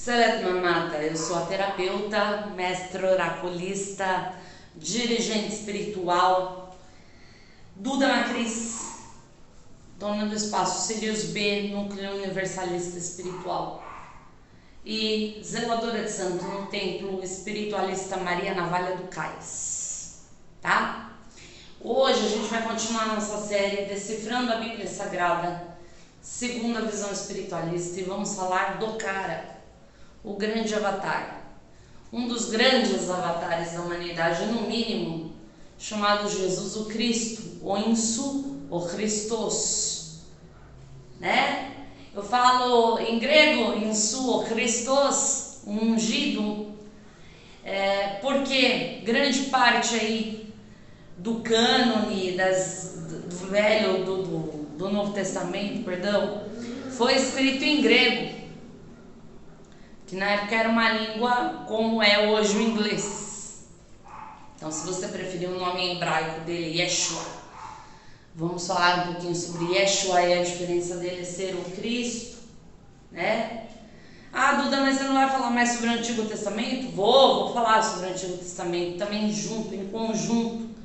Selet Mamata, eu sou a terapeuta, mestre oraculista, dirigente espiritual, Duda Matriz, dona do espaço Sirius B, núcleo universalista espiritual, e zeladora de santo no templo espiritualista Maria Navalha do Cais, tá? Hoje a gente vai continuar nossa série Decifrando a Bíblia Sagrada, segundo a visão espiritualista, e vamos falar do cara, o grande avatar, um dos grandes avatares da humanidade, no mínimo, chamado Jesus o Cristo, o Insu, o Christos, né? Eu falo em grego, Insu, o Christos, o ungido, porque grande parte aí do cânone do Velho, do Novo Testamento, perdão, foi escrito em grego, que na época era uma língua como é hoje o inglês. Então, se você preferir o nome em hebraico dele, Yeshua, vamos falar um pouquinho sobre Yeshua e a diferença dele ser o Cristo, né? Ah, Duda, mas você não vai falar mais sobre o Antigo Testamento? Vou falar sobre o Antigo Testamento também junto, em conjunto.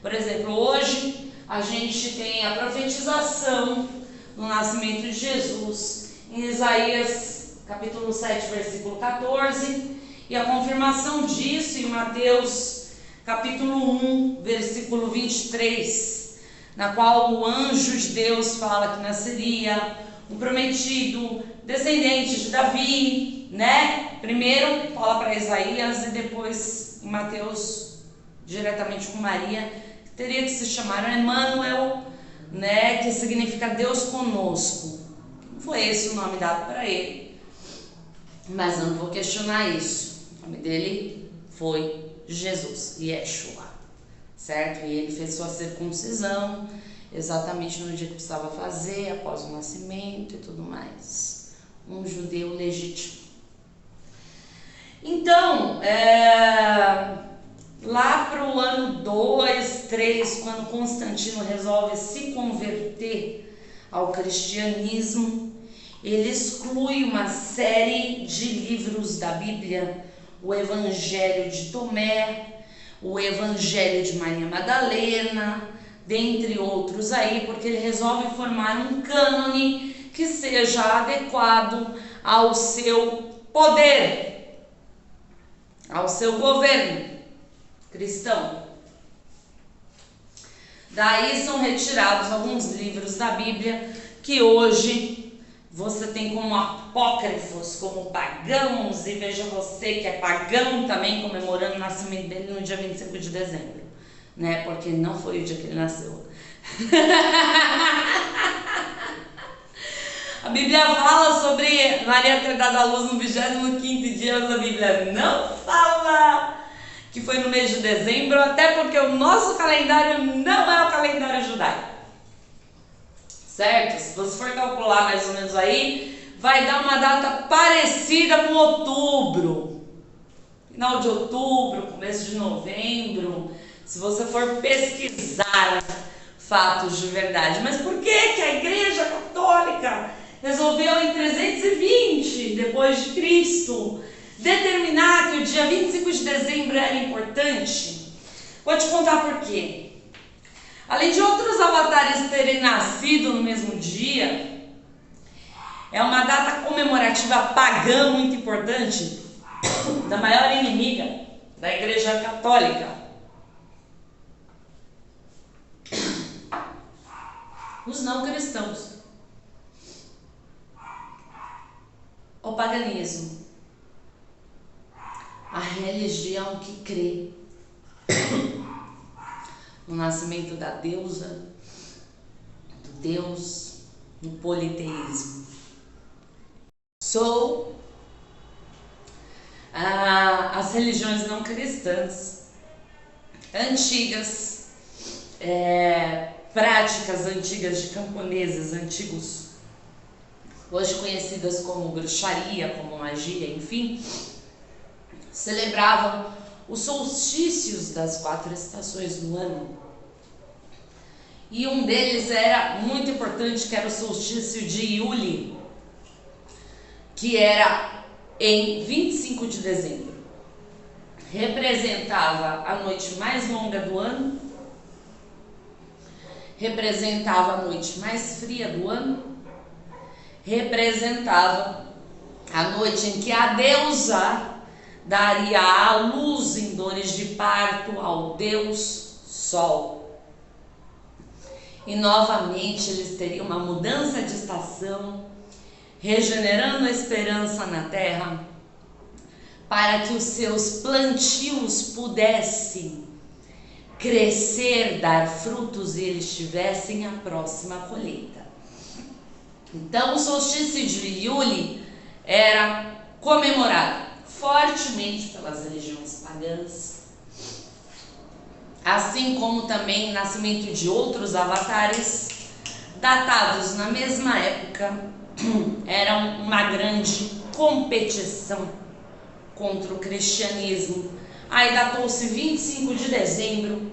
Por exemplo, hoje a gente tem a profetização do nascimento de Jesus em Isaías capítulo 7, versículo 14, e a confirmação disso em Mateus capítulo 1, versículo 23, na qual o anjo de Deus fala que nasceria um prometido descendente de Davi, né? Primeiro fala para Isaías e depois em Mateus diretamente com Maria, que teria que se chamar Emmanuel, né? Que significa Deus conosco. Não foi esse o nome dado para ele, mas eu não vou questionar isso. O nome dele foi Jesus, Yeshua, certo? E ele fez sua circuncisão exatamente no dia que precisava fazer, após o nascimento e tudo mais. Um judeu legítimo. Então, lá para o ano 2, 3, quando Constantino resolve se converter ao cristianismo, ele exclui uma série de livros da Bíblia, o Evangelho de Tomé, o Evangelho de Maria Madalena, dentre outros aí, porque ele resolve formar um cânone que seja adequado ao seu poder, ao seu governo cristão. Daí são retirados alguns livros da Bíblia que hoje você tem como apócrifos, como pagãos, e veja você que é pagão também, comemorando o nascimento dele no dia 25 de dezembro, né? Porque não foi o dia que ele nasceu. A Bíblia fala sobre Maria ter dado à luz no 25º dia, mas a Bíblia não fala que foi no mês de dezembro, até porque o nosso calendário não é o calendário judaico. Certo? Se você for calcular mais ou menos aí, vai dar uma data parecida com outubro. Final de outubro, começo de novembro, se você for pesquisar fatos de verdade. Mas por que a Igreja Católica resolveu em 320 depois de Cristo determinar que o dia 25 de dezembro era importante? Vou te contar por quê. Além de outros avatares terem nascido no mesmo dia, é uma data comemorativa pagã muito importante da maior inimiga da Igreja Católica, os não cristãos, o paganismo, a religião que crê no nascimento da deusa, do Deus, no politeísmo. As religiões não cristãs, antigas, práticas antigas de camponeses antigos, hoje conhecidas como bruxaria, como magia, enfim, celebravam os solstícios das 4 estações do ano. E um deles era muito importante, que era o solstício de Iuli, que era em 25 de dezembro. Representava a noite mais longa do ano, representava a noite mais fria do ano, representava a noite em que a deusa daria à luz em dores de parto ao Deus Sol. E novamente eles teriam uma mudança de estação, regenerando a esperança na terra, para que os seus plantios pudessem crescer, dar frutos e eles tivessem a próxima colheita. Então o solstício de Yule era comemorado fortemente pelas religiões pagãs, assim como também o nascimento de outros avatares datados na mesma época. Era uma grande competição contra o cristianismo. Aí datou-se 25 de dezembro,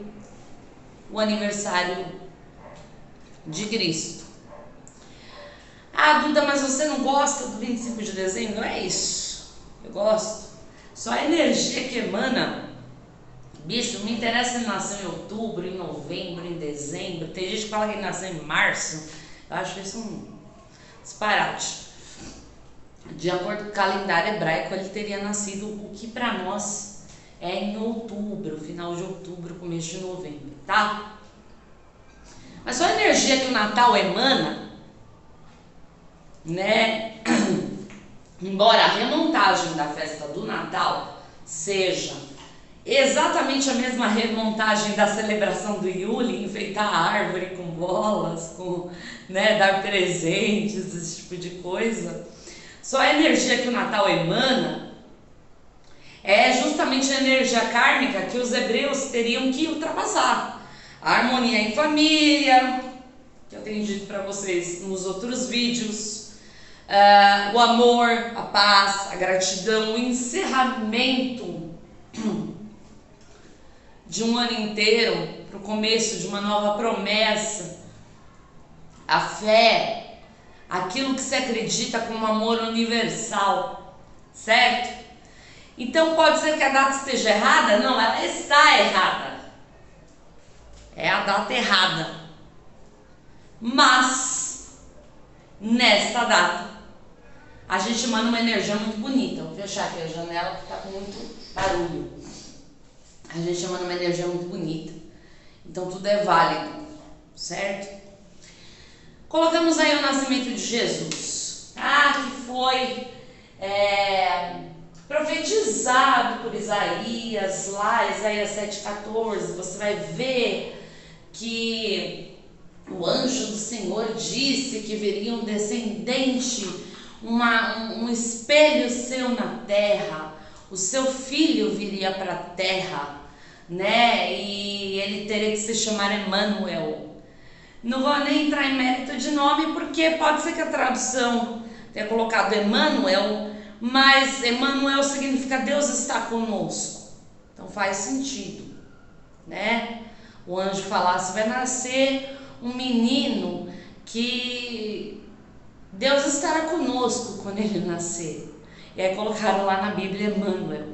o aniversário de Cristo. Ah, Duda, mas você não gosta do 25 de dezembro? Não é isso. Eu gosto. Só a energia que emana. Bicho, não me interessa se ele nasceu em outubro, em novembro, em dezembro. Tem gente que fala que ele nasceu em março. Eu acho isso um disparate. De acordo com o calendário hebraico, ele teria nascido o que para nós é em outubro, final de outubro, começo de novembro, tá? Mas só a energia que o Natal emana, né? Embora a remontagem da festa do Natal seja exatamente a mesma remontagem da celebração do Yule, enfeitar a árvore com bolas, com, né, dar presentes, esse tipo de coisa, só a energia que o Natal emana é justamente a energia kármica que os hebreus teriam que ultrapassar. A harmonia em família, que eu tenho dito para vocês nos outros vídeos, o amor, a paz, a gratidão, o encerramento de um ano inteiro para o começo de uma nova promessa, a fé, aquilo que se acredita como amor universal, certo? Então pode ser que a data esteja errada? Não, ela está errada. É a data errada. Mas, nesta data, a gente manda uma energia muito bonita. Vou fechar aqui a janela que está com muito barulho. A gente manda uma energia muito bonita. Então tudo é válido, certo? Colocamos aí o nascimento de Jesus. Que foi profetizado por Isaías, lá, Isaías 7,14. Você vai ver que o anjo do Senhor disse que viria um descendente, um espelho seu na terra, o seu filho viria para a terra, né? E ele teria que se chamar Emanuel. Não vou nem entrar em mérito de nome, porque pode ser que a tradução tenha colocado Emanuel, mas Emanuel significa Deus está conosco. Então faz sentido, né? O anjo falasse, vai nascer um menino que Deus estará conosco quando ele nascer. E aí colocaram lá na Bíblia Emanuel.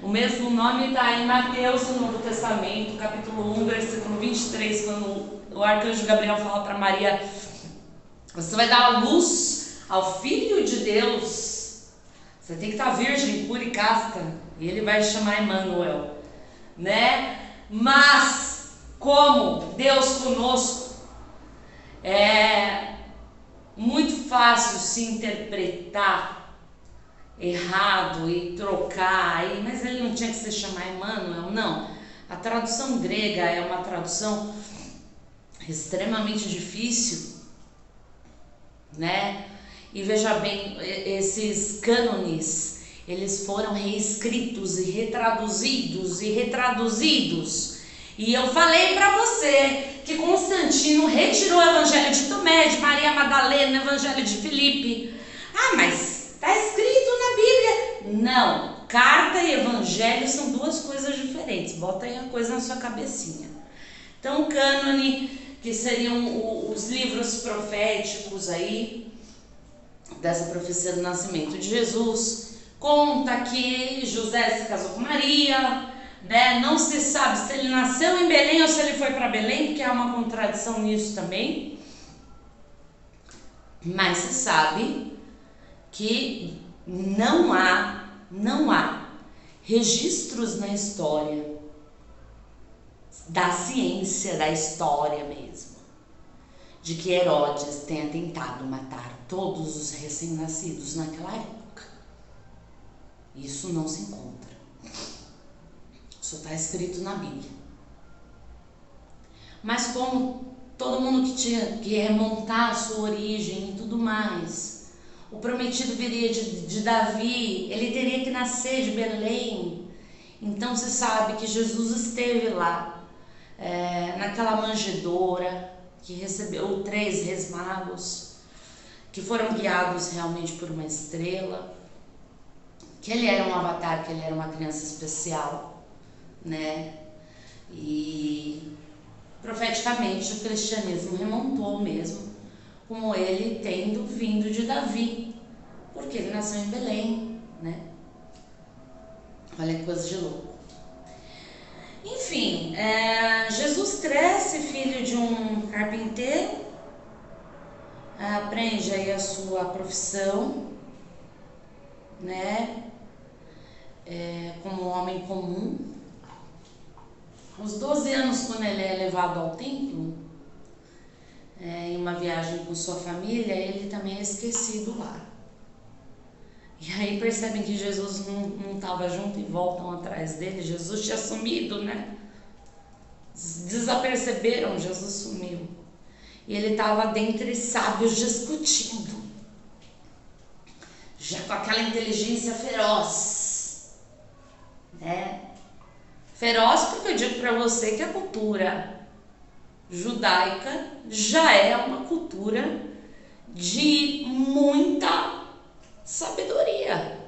O mesmo nome está em Mateus, no Novo Testamento, capítulo 1, versículo 23, quando o arcanjo Gabriel fala para Maria, você vai dar a luz ao Filho de Deus, você tem que estar virgem, pura e casta, e ele vai chamar Emanuel, né? Mas, como Deus conosco, é muito fácil se interpretar errado e trocar, mas ele não tinha que se chamar Emanuel, não. A tradução grega é uma tradução extremamente difícil, né? E veja bem, esses cânones, eles foram reescritos e retraduzidos e retraduzidos. E eu falei para você que Constantino retirou o Evangelho de Tomé, de Maria Madalena, o Evangelho de Filipe. Mas está escrito na Bíblia. Não, carta e evangelho são duas coisas diferentes. Bota aí a coisa na sua cabecinha. Então, o cânone, que seriam os livros proféticos aí, dessa profecia do nascimento de Jesus, conta que José se casou com Maria, né? Não se sabe se ele nasceu em Belém ou se ele foi para Belém, porque há uma contradição nisso também. Mas se sabe que não há registros na história, da ciência, da história mesmo, de que Herodes tenha tentado matar todos os recém-nascidos naquela época. Isso não se encontra. Isso está escrito na Bíblia. Mas como todo mundo que tinha que remontar a sua origem e tudo mais, o prometido viria de Davi, ele teria que nascer de Belém. Então se sabe que Jesus esteve lá, naquela manjedoura, que recebeu 3 reis magos, que foram guiados realmente por uma estrela, que ele era um avatar, que ele era uma criança especial, né? E profeticamente o cristianismo remontou mesmo, como ele tendo vindo de Davi, porque ele nasceu em Belém, né? Olha que coisa de louco. Enfim, Jesus cresce, filho de um carpinteiro, aprende aí a sua profissão, né? Como um homem comum. Aos 12 anos, quando ele é levado ao templo, em uma viagem com sua família, ele também é esquecido lá. E aí percebem que Jesus não estava junto e voltam atrás dele. Jesus tinha sumido, né? Desaperceberam, Jesus sumiu. E ele estava dentre sábios discutindo, já com aquela inteligência feroz, né? Feroz porque eu digo para você que a cultura judaica já é uma cultura de muita sabedoria.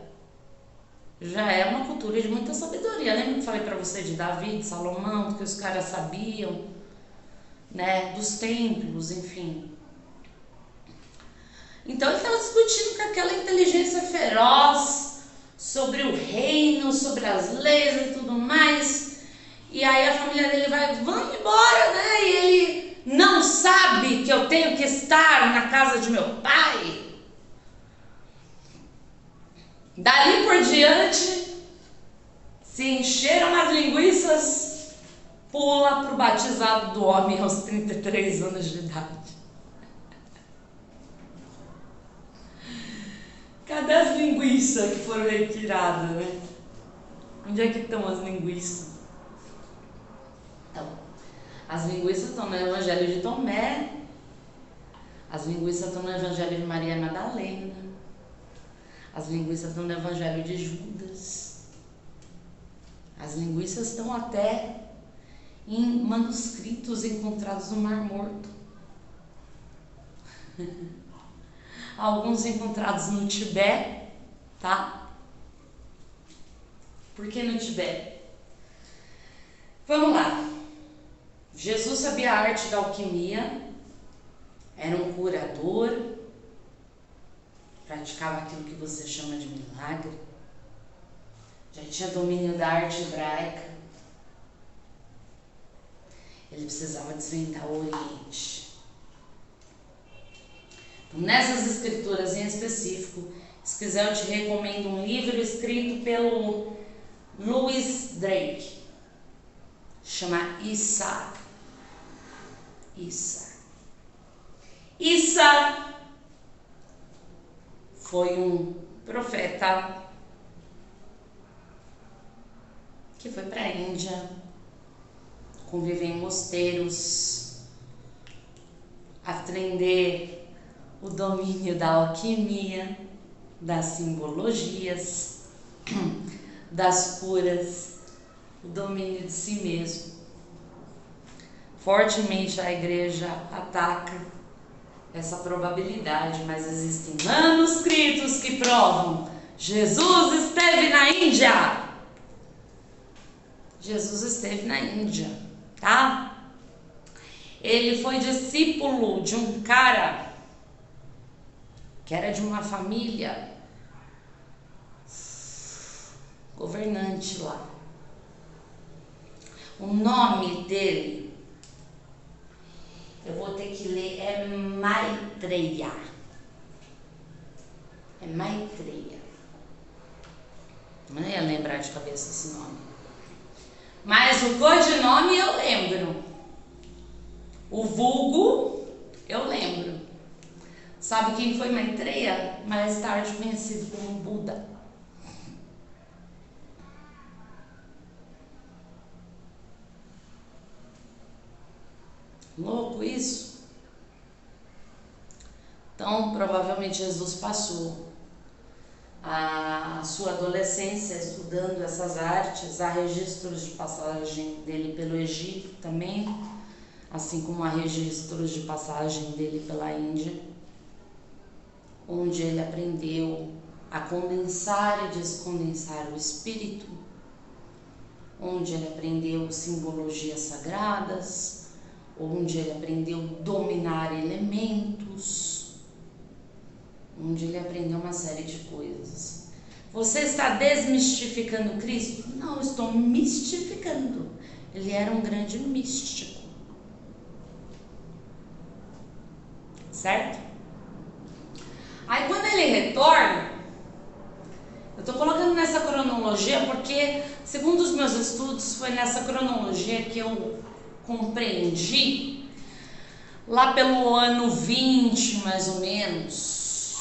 Já é uma cultura de muita sabedoria. Lembra que eu falei para você de Davi, de Salomão, do que os caras sabiam, né? Dos templos, enfim. Então ele estava discutindo com aquela inteligência feroz sobre o reino, sobre as leis e tudo mais. E aí a família dele vai, vamos embora, né? E ele não sabe que eu tenho que estar na casa de meu pai. Dali por diante, se encheram as linguiças, pula pro batizado do homem aos 33 anos de idade. Cadê as linguiças que foram retiradas, né? Onde é que estão as linguiças? Então, as linguiças estão no Evangelho de Tomé, as linguiças estão no Evangelho de Maria Madalena, as linguiças estão no Evangelho de Judas, as linguiças estão até em manuscritos encontrados no Mar Morto. Alguns encontrados no Tibete, tá? Por que no Tibete? Vamos lá. Jesus sabia a arte da alquimia, era um curador, praticava aquilo que você chama de milagre, já tinha domínio da arte hebraica. Ele precisava desvendar o Oriente. Então, nessas escrituras em específico, se quiser eu te recomendo um livro escrito pelo Louis Drake, chama Issa. Issa foi um profeta que foi para a Índia, conviver em mosteiros, aprender o domínio da alquimia, das simbologias, das curas, o domínio de si mesmo. Fortemente a igreja ataca essa probabilidade, mas existem manuscritos que provam: Jesus esteve na Índia. Jesus esteve na Índia, tá? Ele foi discípulo de um cara que era de uma família governante lá. O nome dele, eu vou ter que ler, é Maitreya. É Maitreya. Não ia lembrar de cabeça esse nome. Mas o codinome eu lembro. O vulgo eu lembro. Sabe quem foi Maitreya? Mais tarde conhecido como Buda. Louco isso? Então, provavelmente Jesus passou a sua adolescência estudando essas artes. Há registros de passagem dele pelo Egito também, assim como há registros de passagem dele pela Índia, onde ele aprendeu a condensar e descondensar o espírito, onde ele aprendeu simbologias sagradas, onde ele aprendeu dominar elementos, onde ele aprendeu uma série de coisas. Você está desmistificando Cristo? Não, estou mistificando. Ele era um grande místico. Certo? Aí quando ele retorna, eu estou colocando nessa cronologia porque, segundo os meus estudos, foi nessa cronologia que eu compreendi, lá pelo ano 20, mais ou menos,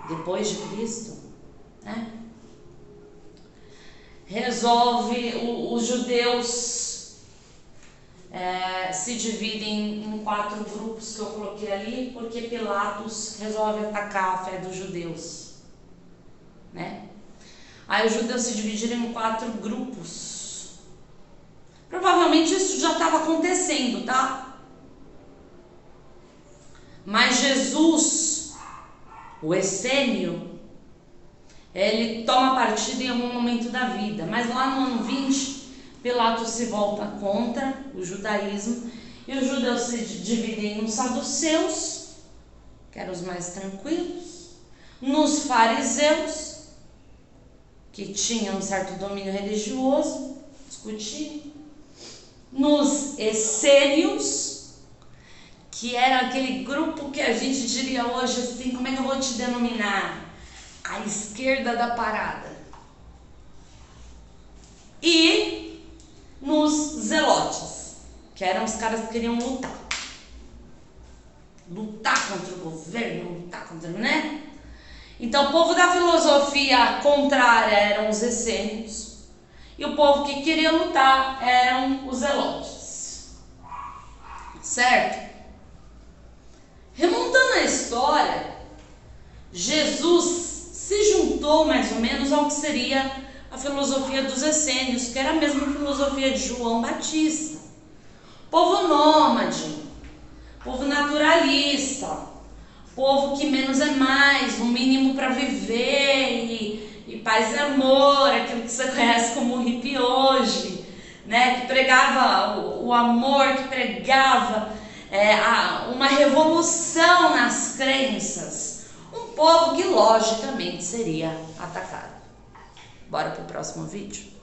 depois de Cristo, né? Resolve, os judeus se dividem em 4 grupos que eu coloquei ali, porque Pilatos resolve atacar a fé dos judeus, né? Aí os judeus se dividiram em 4 grupos. Provavelmente isso já estava acontecendo, tá? Mas Jesus, o essênio, ele toma partida em algum momento da vida. Mas lá no ano 20, Pilatos se volta contra o judaísmo e os judeus se dividem nos saduceus, que eram os mais tranquilos, nos fariseus, que tinham um certo domínio religioso, discutiam, nos essênios, que era aquele grupo que a gente diria hoje assim, como é que eu vou te denominar? A esquerda da parada. E nos zelotes, que eram os caras que queriam lutar contra o governo, lutar contra, né? Então o povo da filosofia contrária eram os essênios e o povo que queria lutar eram os zelotes, certo? Remontando a história, Jesus se juntou mais ou menos ao que seria a filosofia dos essênios, que era a mesma filosofia de João Batista. Povo nômade, povo naturalista, povo que menos é mais, o mínimo para viver e paz e amor, aquilo que você conhece como hippie hoje, né? Que pregava o amor, que pregava uma revolução nas crenças. Um povo que logicamente seria atacado. Bora pro próximo vídeo?